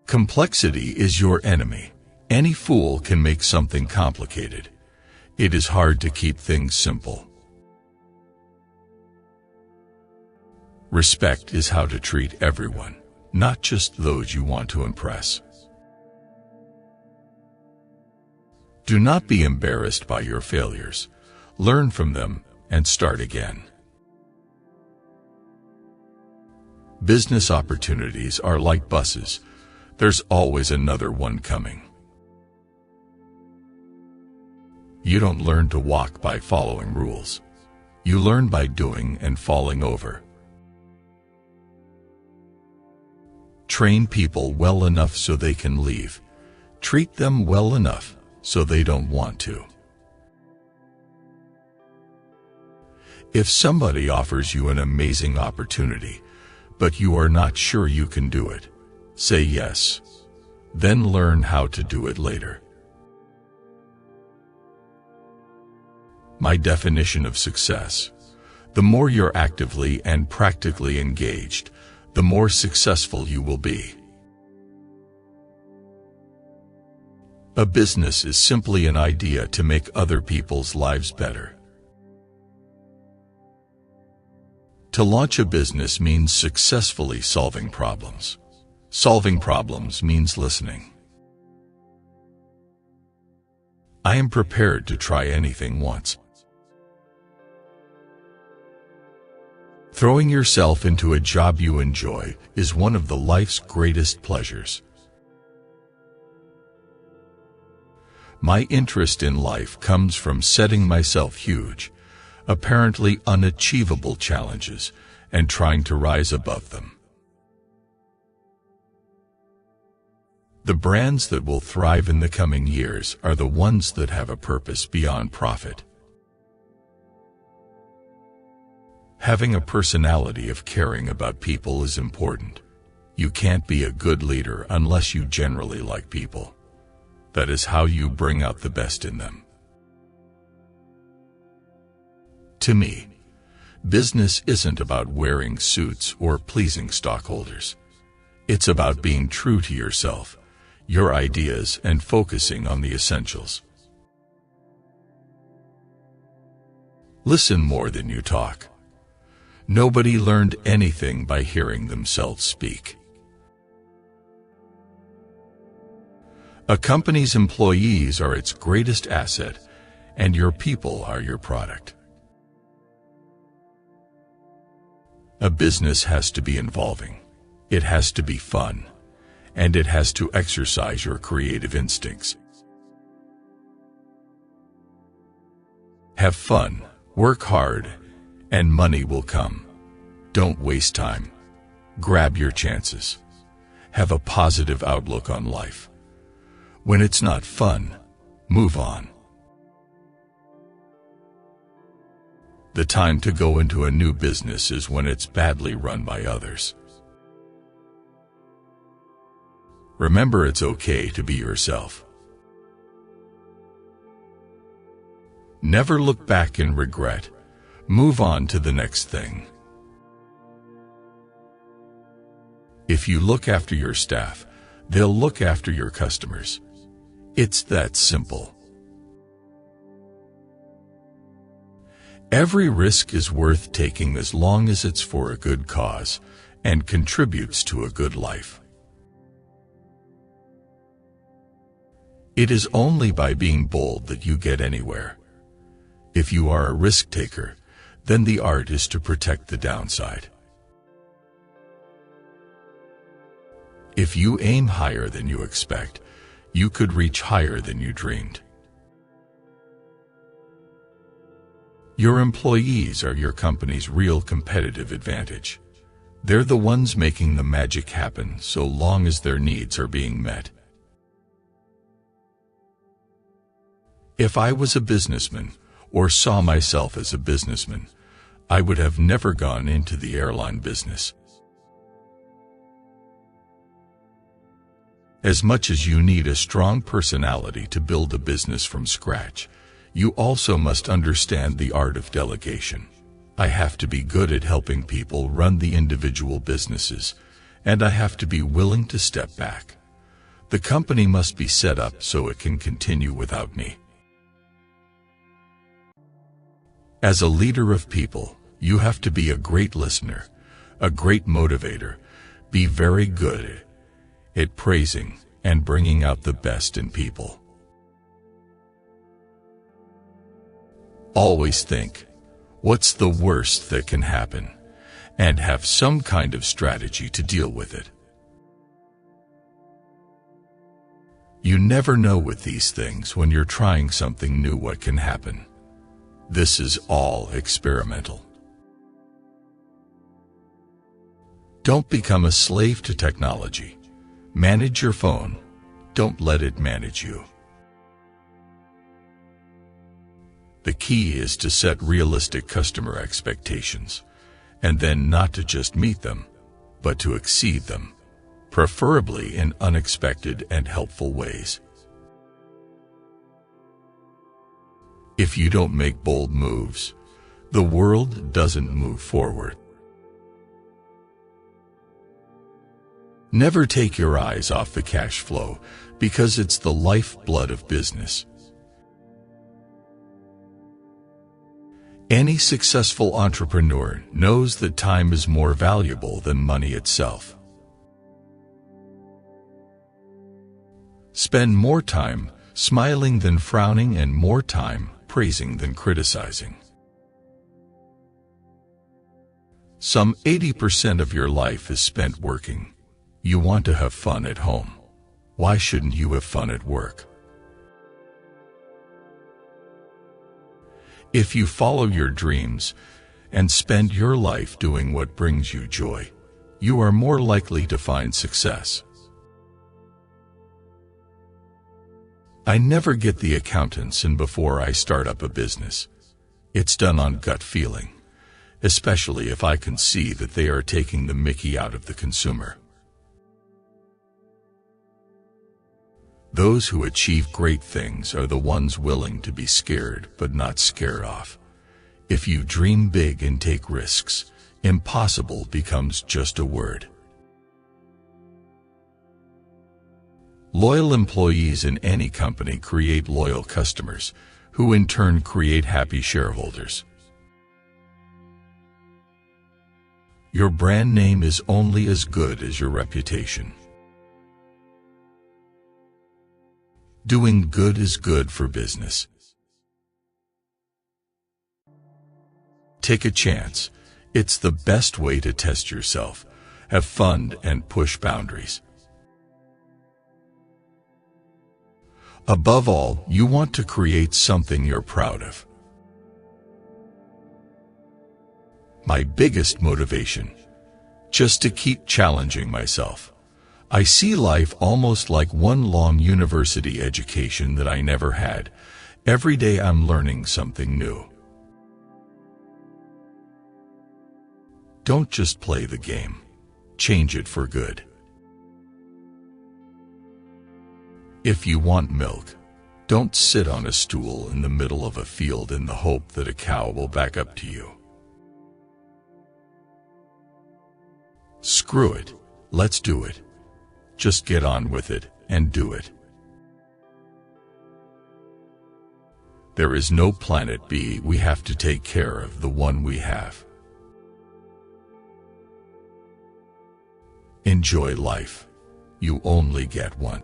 Complexity is your enemy. Any fool can make something complicated. It is hard to keep things simple. Respect is how to treat everyone, not just those you want to impress. Do not be embarrassed by your failures. Learn from them and start again. Business opportunities are like buses. There's always another one coming. You don't learn to walk by following rules. You learn by doing and falling over. Train people well enough so they can leave. Treat them well enough so they don't want to. If somebody offers you an amazing opportunity, but you are not sure you can do it, say yes. Then learn how to do it later. My definition of success: the more you're actively and practically engaged, the more successful you will be. A business is simply an idea to make other people's lives better. To launch a business means successfully solving problems. Solving problems means listening. I am prepared to try anything once. Throwing yourself into a job you enjoy is one of the life's greatest pleasures. My interest in life comes from setting myself huge, apparently unachievable challenges and trying to rise above them. The brands that will thrive in the coming years are the ones that have a purpose beyond profit. Having a personality of caring about people is important. You can't be a good leader unless you generally like people. That is how you bring out the best in them. To me, business isn't about wearing suits or pleasing stockholders. It's about being true to yourself, your ideas, and focusing on the essentials. Listen more than you talk. Nobody learned anything by hearing themselves speak. A company's employees are its greatest asset, and your people are your product. A business has to be involving. It has to be fun, and it has to exercise your creative instincts. Have fun, work hard, and money will come. Don't waste time. Grab your chances. Have a positive outlook on life. When it's not fun, move on. The time to go into a new business is when it's badly run by others. Remember, it's okay to be yourself. Never look back in regret. Move on to the next thing. If you look after your staff, they'll look after your customers. It's that simple. Every risk is worth taking as long as it's for a good cause and contributes to a good life. It is only by being bold that you get anywhere. If you are a risk taker, then the art is to protect the downside. If you aim higher than you expect, you could reach higher than you dreamed. Your employees are your company's real competitive advantage. They're the ones making the magic happen so long as their needs are being met. If I was a businessman, or saw myself as a businessman, I would have never gone into the airline business. As much as you need a strong personality to build a business from scratch, you also must understand the art of delegation. I have to be good at helping people run the individual businesses, and I have to be willing to step back, The company must be set up so it can continue without me. As a leader of people, you have to be a great listener, a great motivator, be very good at praising and bringing out the best in people. Always think, what's the worst that can happen, and have some kind of strategy to deal with it. You never know with these things when you're trying something new what can happen. This is all experimental. Don't become a slave to technology. Manage your phone. Don't let it manage you. The key is to set realistic customer expectations, and then not to just meet them, but to exceed them, preferably in unexpected and helpful ways. If you don't make bold moves, the world doesn't move forward. Never take your eyes off the cash flow, because it's the lifeblood of business. Any successful entrepreneur knows that time is more valuable than money itself. Spend more time smiling than frowning and more time praising than criticizing. Some 80% of your life is spent working. You want to have fun at home. Why shouldn't you have fun at work? If you follow your dreams and spend your life doing what brings you joy, you are more likely to find success. I never get the accountants in before I start up a business. It's done on gut feeling, especially if I can see that they are taking the mickey out of the consumer. Those who achieve great things are the ones willing to be scared but not scared off. If you dream big and take risks, impossible becomes just a word. Loyal employees in any company create loyal customers, who in turn create happy shareholders. Your brand name is only as good as your reputation. Doing good is good for business. Take a chance. It's the best way to test yourself. Have fun and push boundaries. Above all, you want to create something you're proud of. My biggest motivation, just to keep challenging myself. I see life almost like one long university education that I never had. Every day I'm learning something new. Don't just play the game. Change it for good. If you want milk, don't sit on a stool in the middle of a field in the hope that a cow will back up to you. Screw it. Let's do it. Just get on with it and do it. There is no planet B. We have to take care of the one we have. Enjoy life. You only get one.